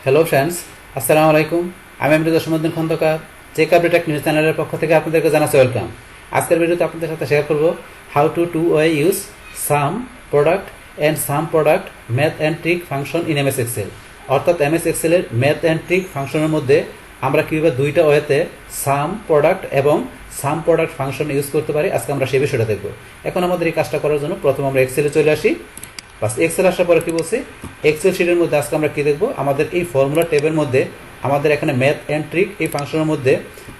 Hello friends, আসসালামু আলাইকুম। আমি Amrita সমুদ্দিন Khandakar, check update news চ্যানেলের পক্ষ থেকে আপনাদেরকে জানাচ্ছি ওয়েলকাম। আজকের ভিডিওতে আপনাদের সাথে শেয়ার করব how to use sum product and sum product math and trig function in MS Excel. অর্থাৎ এমএস এক্সেলের ম্যাথ অ্যান্ড ট্রিক ফাংশনের মধ্যে আমরা কীভাবে দুইটা ওয়েতে সাম প্রোডাক্ট এবং সাম প্রোডাক্ট ফাংশন ইউজ করতে পারি, আজকে আমরা সেই বিষয়টা দেখব। এখন আমাদের এই কাজটা করার জন্য প্রথমে আমরা এক্সেলে চলে আসি। বাস এক্সেল আসার পরে কি বলছি, এক্সেল শিটের মধ্যে আজকে আমরা কি দেখব, আমাদের এই ফর্মুলা টেবের মধ্যে আমাদের এখানে ম্যাথ অ্যান্ড ট্রিক এই ফাংশনের মধ্যে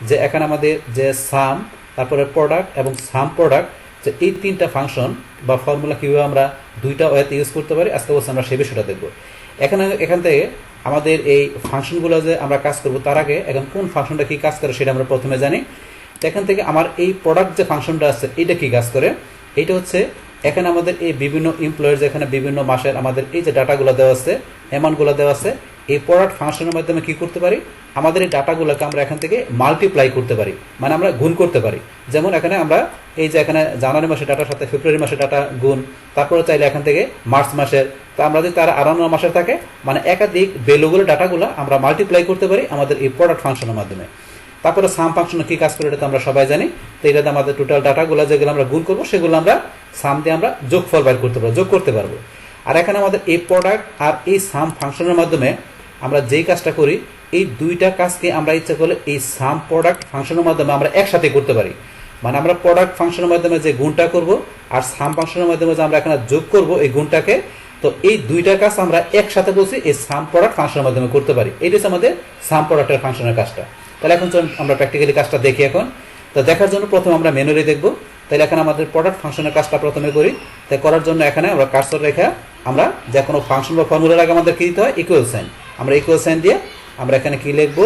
যে এখানে আমাদের যে সাম, তারপরে প্রোডাক্ট এবং সাম প্রোডাক্ট, যে এই তিনটা ফাংশন বা ফর্মুলা কীভাবে আমরা দুইটা ওয়েতে ইউজ করতে পারি, আজকে বলছি আমরা সেই বিষয়টা দেখব। এখান থেকে আমাদের এই ফাংশনগুলো যে আমরা কাজ করব, তার আগে এখন কোন ফাংশনটা কী কাজ করে সেটা আমরা প্রথমে জানি। এখান থেকে আমার এই প্রোডাক্ট যে ফাংশনটা আছে এইটা কী কাজ করে, এইটা হচ্ছে এখানে আমাদের এই বিভিন্ন এমপ্লয়ের এখানে বিভিন্ন মাসের আমাদের এই যে ডাটাগুলো দেওয়া আছে, অ্যামাউন্টগুলো দেওয়া আছে, এই প্রোডাক্ট ফাংশনের মাধ্যমে কি করতে পারি, আমাদের এই ডাটাগুলোকে আমরা এখান থেকে মাল্টিপ্লাই করতে পারি, মানে আমরা গুণ করতে পারি। যেমন এখানে আমরা এই যে এখানে জানুয়ারি মাসের ডাটার সাথে ফেব্রুয়ারি মাসের ডাটা গুণ, তারপরে চাইলে এখান থেকে মার্চ মাসের, তো আমরা যদি তারা আরো মাসের থাকে, মানে একাধিক ভ্যালুগুলো ডাটাগুলো আমরা মাল্টিপ্লাই করতে পারি আমাদের এই প্রোডাক্ট ফাংশনের মাধ্যমে। তারপরে সাম ফাংশনে কি কাজ করে এটা তো আমরা সবাই জানি। তো এটাতে আমাদের টোটাল ডাটাগুলো যেগুলো আমরা গুণ করবো সেগুলো আমরা সাম দিয়ে আমরা যোগফল বের করতে পারবো, যোগ করতে পারবো। আর এখানে আমাদের এই প্রোডাক্ট আর এই সাম ফাংশনের মাধ্যমে আমরা যেই কাজটা করি, এই দুইটা কাজকে আমরা ইচ্ছা করলে এই সাম প্রোডাক্ট ফাংশনের মাধ্যমে আমরা একসাথে করতে পারি। মানে আমরা প্রোডাক্ট ফাংশনের মাধ্যমে যে গুণটা করব আর সাম ফাংশনের মাধ্যমে যে আমরা এখানে যোগ করব এই গুণটাকে, তো এই দুইটা কাজ আমরা একসাথে বলছি এই সাম প্রোডাক্ট ফাংশনের মাধ্যমে করতে পারি। এইটা হচ্ছে আমাদের সাম প্রোডাক্টের ফাংশনের কাজটা। তাহলে এখন আমরা প্র্যাকটিক্যালি কাজটা দেখি। এখন তো দেখার জন্য প্রথমে আমরা ম্যানুয়ালি দেখব। তাহলে এখানে আমাদের প্রোডাক্ট ফাংশনের কাজটা প্রথমে করি। তাই করার জন্য এখানে আমরা কার্সর রেখা আমরা যে কোনো ফাংশন বা ফর্মুলার আগে আমাদের কি দিতে হয়, ইকুয়াল সাইন। আমরা ইকুয়াল সাইন দিয়ে আমরা এখানে কি লিখবো,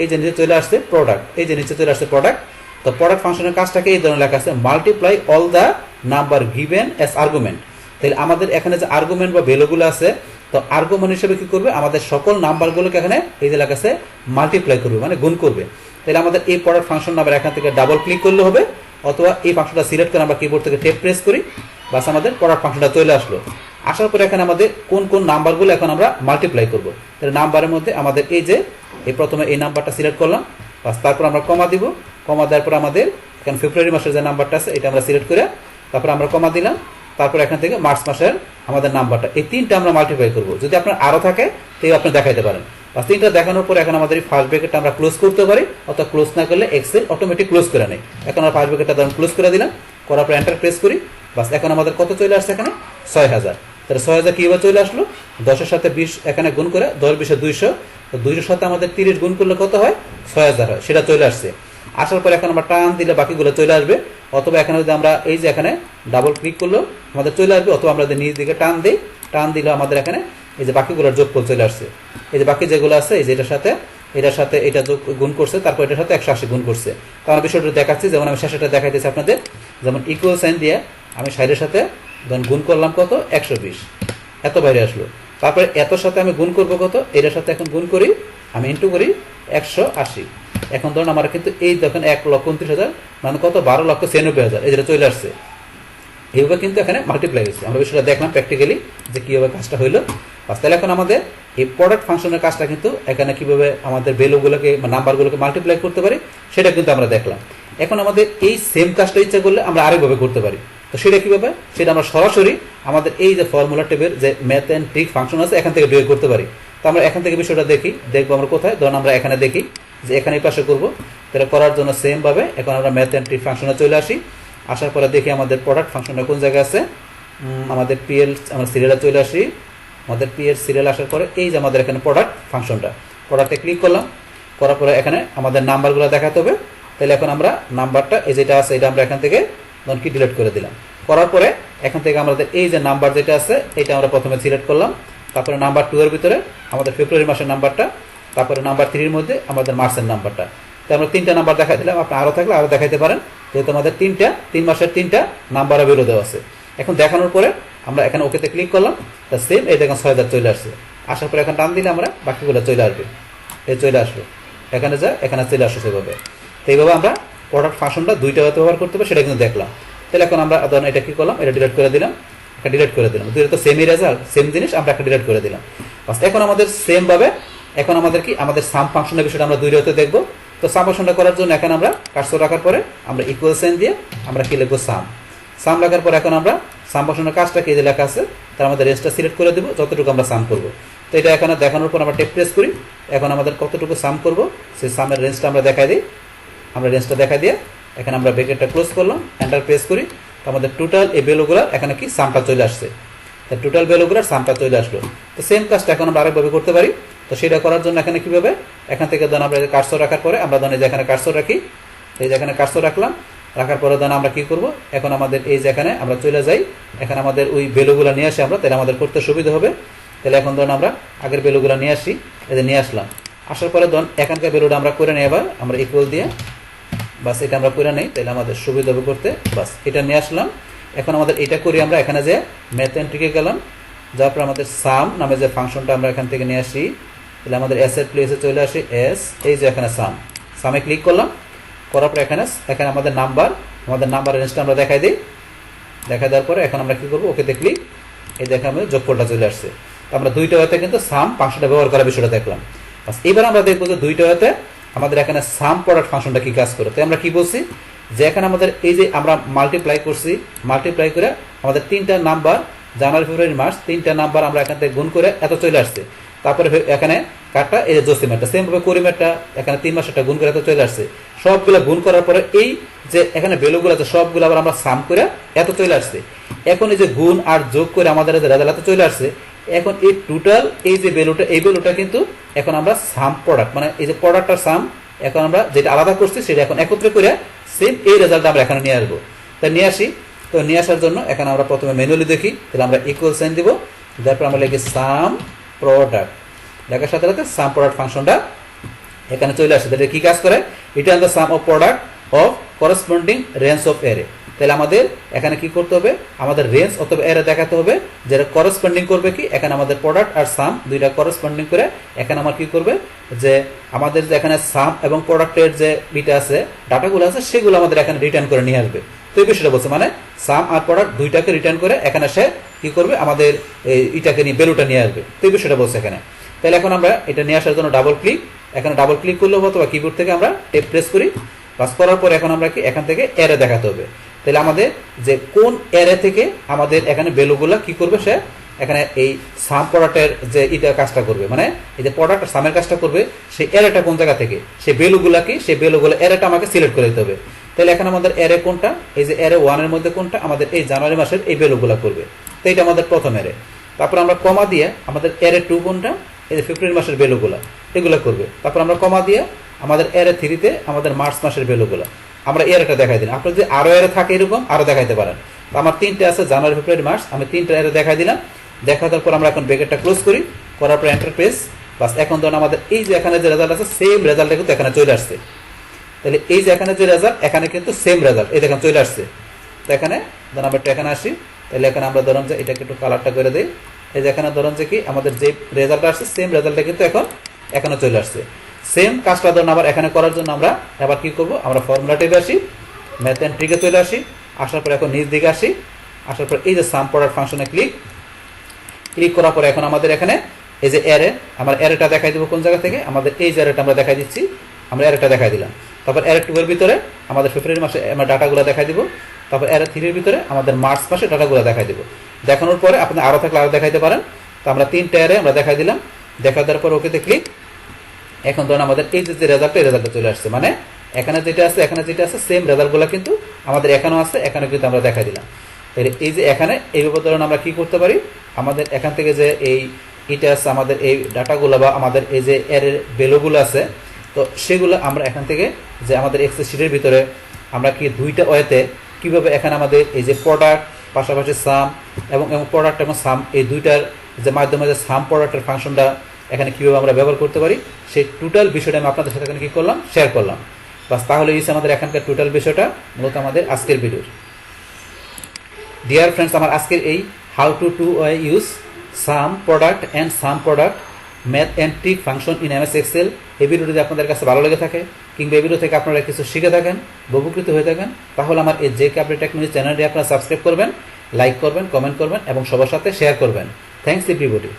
এই যে নিচে চলে আসছে প্রোডাক্ট, এই যে নিচে চলে আসছে প্রোডাক্ট। তো প্রোডাক্ট ফাংশনের কাজটাকে এই ধরনের লেখা আছে, multiply all the number given as argument. তাহলে আমাদের এখানে যে আর্গুমেন্ট বা ভ্যালুগুলো আছে, তো আর্গুমেন্ট হিসেবে কি করবে, আমাদের সকল নাম্বারগুলোকে এখানে এই যে লেখা আছে মাল্টিপ্লাই করবে, মানে গুণ করবে। তাহলে আমাদের এই প্রোডাক্ট ফাংশন নাম্বার এখান থেকে ডাবল ক্লিক করলে হবে, অথবা এই ফাংশনটা সিলেক্ট করে আমরা কিবোর্ড থেকে টেপ প্রেস করি, বাস আমাদের প্রোডাক্ট ফাংশনটা চলে আসলো। আসার পরে এখানে আমাদের কোন কোন নাম্বারগুলো এখন আমরা মাল্টিপ্লাই করবো। তাহলে নাম্বারের মধ্যে আমাদের এই যে এই প্রথমে এই নাম্বারটা সিলেক্ট করলাম, বাস তারপর আমরা কমা দিব। কমা দেওয়ার পর আমাদের এখানে ফেব্রুয়ারি মাসের যে নাম্বারটা আছে এটা আমরা সিলেক্ট করে তারপর আমরা কমা দিলাম। তারপর এখান থেকে মার্চ মাসের আমাদের নাম্বারটা, এই তিনটা আমরা মাল্টিপ্লাই করবো। যদি আপনার আরো থাকে তো আপনি দেখাইতে পারেন। বা তিনটা দেখানোর পর এখন আমাদের এই ফার্স্ট ব্র্যাকেটটা আমরা ক্লোজ করতে পারি, অথবা ক্লোজ না করলে এক্সেল অটোমেটিক ক্লোজ করে নেয়। এখন আমরা ফার্স্ট ব্র্যাকেটটা ধরুন ক্লোজ করে দিলাম, করার পর এন্টার প্রেস করি। বাস এখন আমাদের কত চলে আসছে, এখানে 6000। তাহলে 6000 কিভাবে চলে আসলো, 10-এর সাথে 20 এখানে গুণ করে 10-20 200, তো 200-এর সাথে আমাদের 30 গুণ করলে কত হয়, 6000 হয়, সেটা চলে আসছে। আসার পর এখন আমরা টান দিলে বাকিগুলো চলে আসবে, অথবা এখানে যদি আমরা এই যে এখানে ডাবল ক্লিক করলেও আমাদের চলে আসবে, অথবা আমরা যদি নিচ দিকে টান দিই, টান দিলে আমাদের এখানে এই যে বাকিগুলোর যোগফল চলে আসছে। এই যে বাকি যেগুলো আছে এই যে এটার সাথে এটা যোগ গুণ করছে, তারপর এটার সাথে 180 গুণ করছে। তো আমরা বিষয়টা দেখাচ্ছি, যেমন আমি শেষেটা দেখাইতেছি আপনাদের। যেমন ইকুয়াল সাইন দিয়ে আমি সাইডের সাথে গুণ করলাম কত, 120, এত বাইরে আসলো। তারপরে এতর সাথে আমি গুণ করবো কত, এটার সাথে এখন গুণ করি, আমি ইন্টু করি 180। এখন ধরুন আমার কিন্তু এই দেখেন 1,29,000 মানে কত, 12,96,000, এই যেটা চলে আসছে। এইভাবে কিন্তু এখানে মাল্টিপ্লাই হয়েছে। আমরা বিষয়টা দেখলাম প্র্যাকটিক্যালি যে কীভাবে কাজটা হইলো। তাহলে এখন আমাদের এই প্রোডাক্ট ফাংশনের কাজটা কিন্তু এখানে কীভাবে আমাদের ভ্যালুগুলোকে বা নাম্বারগুলোকে মাল্টিপ্লাই করতে পারি সেটা কিন্তু আমরা দেখলাম। এখন আমাদের এই সেম কাজটা ইচ্ছা করলে আমরা আরেকভাবে করতে পারি। তো সেটা কীভাবে, সেটা আমরা সরাসরি আমাদের এই যে ফর্মুলা টেবের যে ম্যাথ অ্যান্ড ট্রিক ফাংশন আছে এখান থেকে বের করতে পারি। তো আমরা এখান থেকে বিষয়টা দেখবো আমরা কোথায়, ধরুন আমরা এখানে দেখি যে এখানে পাশে করবো। তাহলে করার জন্য সেম ভাবে এখন আমরা ম্যাথ অ্যান্ড ট্রিক ফাংশনে চলে আসি। আসার পরে দেখি আমাদের প্রোডাক্ট ফাংশনটা কোন জায়গায় আছে, আমাদের পিএল আমরা সিরিয়ালে চলে আসি। আমাদের পিএল সিরিয়াল আসার পরে এই যে আমাদের এখানে প্রোডাক্ট ফাংশনটা, প্রোডাক্টে ক্লিক করলাম, করার পরে এখানে আমাদের নাম্বারগুলো দেখাতে হবে। তাহলে এখন আমরা নাম্বারটা এই যেটা আছে এটা আমরা এখান থেকে ধরুন কি ডিলিট করে দিলাম। করার পরে এখান থেকে আমাদের এই যে নাম্বার যেটা আছে এটা আমরা প্রথমে সিলেক্ট করলাম, তারপরে নাম্বার 2 এর ভিতরে আমাদের ফেব্রুয়ারি মাসের নাম্বারটা, তারপরে নাম্বার 3 এর মধ্যে আমাদের মার্চের নাম্বারটা। তো আমরা 3টা নাম্বার দেখাই দিলাম, আপনি আরও থাকলে আরও দেখাইতে পারেন, যেহেতু আমাদের 3 মাসের 3টা নাম্বারও বেরো দেওয়া আছে। এখন দেখানোর পরে আমরা এখানে ওকেতে ক্লিক করলাম, তা সেম এই দেখেন 6000 চলে আসছে। আসার পরে এখন টান দিলে আমরা বাকিগুলো চলে আসবে, এই চলে আসলো, এখানে এখানে চলে আসছে সেভাবে। তো এইভাবে আমরা প্রোডাক্ট ফাংশনটা দুইটা ব্যবহার করতে পারি, সেটা কিন্তু দেখলাম। তাহলে এখন আমরা ধরুন এটা কি করলাম, এটা ডিলিট করে দিলাম, একটা ডিলিট করে দিলাম, দুইটা তো সেমই রেজাল্ট, সেম জিনিস, আমরা একটা ডিলিট করে দিলাম। বাস এখন আমাদের সেম ভাবে এখন আমাদের কি আমাদের সাম ফাংশনের বিষয়টা আমরা 2 রে হতে দেখব। তো সাম ফাংশনটা করার জন্য এখন আমরা কার্সর রাখার পরে আমরা ইকুয়াল সাইন দিয়ে আমরা কি লিখব সাম রাখার পর এখন আমরা সাম ফাংশনের কাজটা কি যে লেখা আছে তার আমাদের রেঞ্জটা সিলেক্ট করে দেব যতটুকু আমরা সাম করব। তো এটা এখানে দেখানোর পর আমরা টেপ প্রেস করি, এখন আমাদের কতটুকু সাম করব সেই সামের রেঞ্জটা আমরা দেখাই দিই। আমরা রেঞ্জটা দেখা দিয়ে এখানে আমরা ব্র্যাকেটটা ক্লোজ করলাম, এন্টার প্রেস করি। তো আমাদের টোটাল এই ভ্যালুগুলো এখানে কি সামটা চলে আসছে, তো টোটাল ভ্যালুগুলোর সামটা চলে আসলো। তো সেম কাজটা এখন আমরা আরেকভাবে করতে পারি। তো সেটা করার জন্য এখানে কিভাবে এখান থেকে ধরুন আমরা কার্সর রাখার পরে আমরা ধরুন যেখানে কার্সর রাখি, এই যেখানে কার্সর রাখলাম, রাখার পরে ধরুন আমরা কি করব, এখন আমাদের এই যেখানে আমরা চলে যাই, এখানে আমাদের ওই ভ্যালুগুলো নিয়ে আসি আমরা, তাহলে আমাদের করতে সুবিধা হবে। তাহলে এখন ধরুন আমরা আগের ভ্যালুগুলো নিয়ে আসি, এই যে নিয়ে আসলাম, আসার পরে ধরুন এখানকার ভ্যালুটা আমরা করে নিই, এবার আমরা ইকুয়াল দিয়ে বাস এটা আমরা করে নেই, তাহলে আমাদের সুবিধা হবে করতে। বাস এটা নিয়ে আসলাম, এখন আমাদের এটা করি আমরা এখানে যে ম্যাথ এন্ট্রিকে গেলাম, যার পর আমাদের সাম নামে যে ফাংশনটা আমরা এখান থেকে নিয়ে আসি, তাহলে আমাদের এস এর প্লেসে চলে আসি এস, এই যে এখানে সামে ক্লিক করলাম, করার পর এখানে আমাদের নাম্বার রেঞ্জটা আমরা দেখাই দিই। দেখাই দেওয়ার পরে এখন আমরা কি করবো, ওকেতে ক্লিক, এই দেখে আমাদের যোগফলটা চলে আসছে। আমরা দুইটা ওয়েতে কিন্তু সাম ফাংশনটা ব্যবহার করার বিষয়টা দেখলাম। বাস এবার আমরা দেখবো যে দুইটা ওয়েতে আমাদের এখানে সাম প্রোডাক্ট ফাংশনটা কি কাজ করে। তো আমরা কি বলছি যে এখানে আমাদের এই যে আমরা মাল্টিপ্লাই করছি, মাল্টিপ্লাই করে আমাদের 3টা নাম্বার জানুয়ারি ফেব্রুয়ারি মার্চ 3টা নাম্বার আমরা এখান থেকে গুণ করে এত চলে আসছে। তারপরে এখানে কাটটা এই যে জসিমেরটা সেম ভাবে করিমেরটা এখানে 3 মাসেরটা গুণ করে এত চলে আসছে। সবগুলো গুণ করার পরে এই যে এখানে ভ্যালুগুলো আছে সবগুলো আবার আমরা সাম করে এত চলে আসছে। এখন এই যে গুণ আর যোগ করে আমাদের যে রেজাল্ট এত চলে আসছে, এখন এই টোটাল এই যে ভ্যালুটা, এই ভ্যালুটা কিন্তু এখন আমরা সাম প্রোডাক্ট মানে এই যে প্রোডাক্টটার সাম এখন আমরা যেটা আলাদা করছি সেটা এখন একত্রে করে সেম এই রেজাল্টটা আমরা এখানে নিয়ে আসবো। তাই নিয়ে আসি, তো নিয়ে আসার জন্য এখানে আমরা প্রথমে ম্যানুয়ালি দেখি, তাহলে আমরা ইকুয়াল সাইন দিব, তারপর আমরা লিখি সাম প্রোডাক্ট, লেখার সাথে সাথে সাম প্রোডাক্ট ফাংশনটা এখানে চলে আসে। তাহলে কি কাজ করে, return the some of product of corresponding range of এরে। তাহলে আমাদের এখানে কি করতে হবে, আমাদের রেঞ্জ অথবা এরে দেখাতে হবে যেটা করসপন্ডিং করবে কি, এখানে আমাদের প্রোডাক্ট আর সাম দুইটা করসপন্ডিং করে এখানে আমার কি করবে যে আমাদের যে এখানে সাম এবং প্রোডাক্টের যে বিটা আছে ডাটাগুলো আছে সেগুলো আমাদের এখানে রিটার্ন করে নিয়ে আসবে। তো এই বিষয়টা বলছে মানে সাম আর প্রোডাক্ট দুইটাকে রিটার্ন করে এখানে সে কি করবে আমাদের এটাকে নিয়ে ভ্যালুটা নিয়ে আসবে। তো এই বিষয়টা বলছে এখানে। তাহলে এখন আমরা এটা নিয়ে আসার জন্য ডাবল ক্লিক, এখানে ডাবল ক্লিক করলে অথবা কিবোর্ড থেকে আমরা টেপ প্রেস করি, পাস করার পর এখন আমরা কি এখান থেকে এরে দেখাতে হবে। তাহলে আমাদের যে কোন এরে থেকে আমাদের এখানে ভ্যালুগুলো কি করবে, সে এখানে এই সাম প্রোডাক্টের যে এটা কাজটা করবে মানে এই যে প্রোডাক্ট সামের কাজটা করবে, সেই এরেটা কোন জায়গা থেকে সেই ভ্যালুগুলো কি, সেই ভ্যালুগুলো এরেটা আমাকে সিলেক্ট করে দিতে হবে। তাহলে এখানে আমাদের এরে কোনটা, এই যে এরে 1 এর মধ্যে কোনটা আমাদের এই জানুয়ারি মাসের এই ভ্যালুগুলো করবে। তো এটা আমাদের প্রথম এরে। তারপর আমরা কমা দিয়ে আমাদের এরে 2 কোনটা, এই যে ফেব্রুয়ারি মাসের ভ্যালুগুলো এগুলো করবে। তারপর আমরা কমা দিয়ে আমাদের এরে 3-তে আমাদের মার্চ মাসের ভ্যালুগুলো আমরা এরটা দেখাই দিলাম। আপনার যদি আরো এরে থাকে এরকম আরো দেখাইতে পারেন। তো আমার 3টে আছে জানুয়ারি ফেব্রুয়ারি মার্চ, আমি 3টা এরে দেখাই দিলাম। দেখা দেওয়ার পর আমরা এখন ব্র্যাকেটটা ক্লোজ করি, করার পর এন্টার প্রেস। বাস এখন ধরুন আমাদের এই যে এখানে যে রেজাল্ট আছে সেম রেজাল্টটা কিন্তু এখানে চলে আসছে। তাহলে এই যে এখানে যে রেজাল্ট এখানে কিন্তু সেম রেজাল্ট এই দেখেন চলে আসছে। তো এখানে ধরুন আমরা এখানে আসি, তাহলে এখানে আমরা ধরুন যে এটাকে একটু কালারটা করে দিই, এই যে এখানে ধরুন যে কি আমাদের যে রেজাল্ট আসছে সেম রেজাল্টটা কিন্তু এখন এখানে চলে আসছে। সেম কাজটা ধরুন আবার এখানে করার জন্য আমরা আবার কি করব, আমরা ফর্মুলা টেবে আসি, ম্যাথ এন্ড ট্রিকে চলে আসি, আসার পর এখন নিচ দিকে আসি, আসার পর এই যে সাম প্রোডাক্ট ফাংশনে ক্লিক করার পর এখন আমাদের এখানে এই যে এরে, আমরা এরেটা দেখাই দেবো কোন জায়গা থেকে, আমাদের এই যে এরেটা আমরা দেখাই দিচ্ছি, আমরা এরেটা দেখাই দিলাম। তারপর এরে 2 এর ভিতরে আমাদের ফেব্রুয়ারি মাসে আমরা ডাটাগুলো দেখাই দিব, তারপর এরে 3 এর ভিতরে আমাদের মার্চ মাসে ডাটাগুলো দেখাই দিব। দেখানোর পরে আপনি আরো থাকলে আরো দেখাইতে পারেন। তো আমরা 3টা এরে আমরা দেখাই দিলাম, দেখা দেওয়ার পর ওকেতে ক্লিক। এখন ধরুন আমাদের এই যে রেজাল্টটা এই রেজাল্টটা চলে আসছে, মানে এখানে যেটা আছে এখানে যেটা আছে সেম রেজাল্টগুলো কিন্তু আমাদের এখানেও আছে, এখানে কিন্তু আমরা দেখাই দিলাম। এই যে এখানে এইভাবে ধরুন আমরা কি করতে পারি, আমাদের এখান থেকে যে এটা আছে আমাদের এই ডাটাগুলো বা আমাদের এই যে এর ভ্যালুগুলো আছে, তো সেগুলো আমরা এখান থেকে যে আমাদের এক্সেল শিটের ভিতরে আমরা কি দুইটা ওয়েতে কিভাবে এখানে আমাদের এই যে প্রোডাক্ট পাশাপাশি সাম এবং প্রোডাক্ট এবং সাম এই দুইটার যে মাধ্যমে যে সাম প্রোডাক্টের ফাংশনটা এখানে কিভাবে আমরা ব্যবহার করতে পারি সেই টোটাল বিষয়টা আমি আপনাদের সাথে এখানে কি করলাম, শেয়ার করলাম। বাস তাহলে এই আমাদের এখানকার টোটাল বিষয়টা মূলত আমাদের আজকের ভিডিওর। ডিয়ার ফ্রেন্ডস, আমার আজকের এই how to use sum product and sum product math and trig function in MS Excel এই ভিডিওটি যদি আপনাদের কাছে ভালো লেগে থাকে কিংবা এই ভিডিও থেকে আপনারা কিছু শিখে থাকেন, উপকৃত হয়ে থাকেন, তাহলে আমার এই যে আপডেট টেকনোলজি চ্যানেলটি আপনারা সাবস্ক্রাইব করবেন, লাইক করবেন, কমেন্ট করবেন এবং সবার সাথে শেয়ার করবেন। Thanks everybody.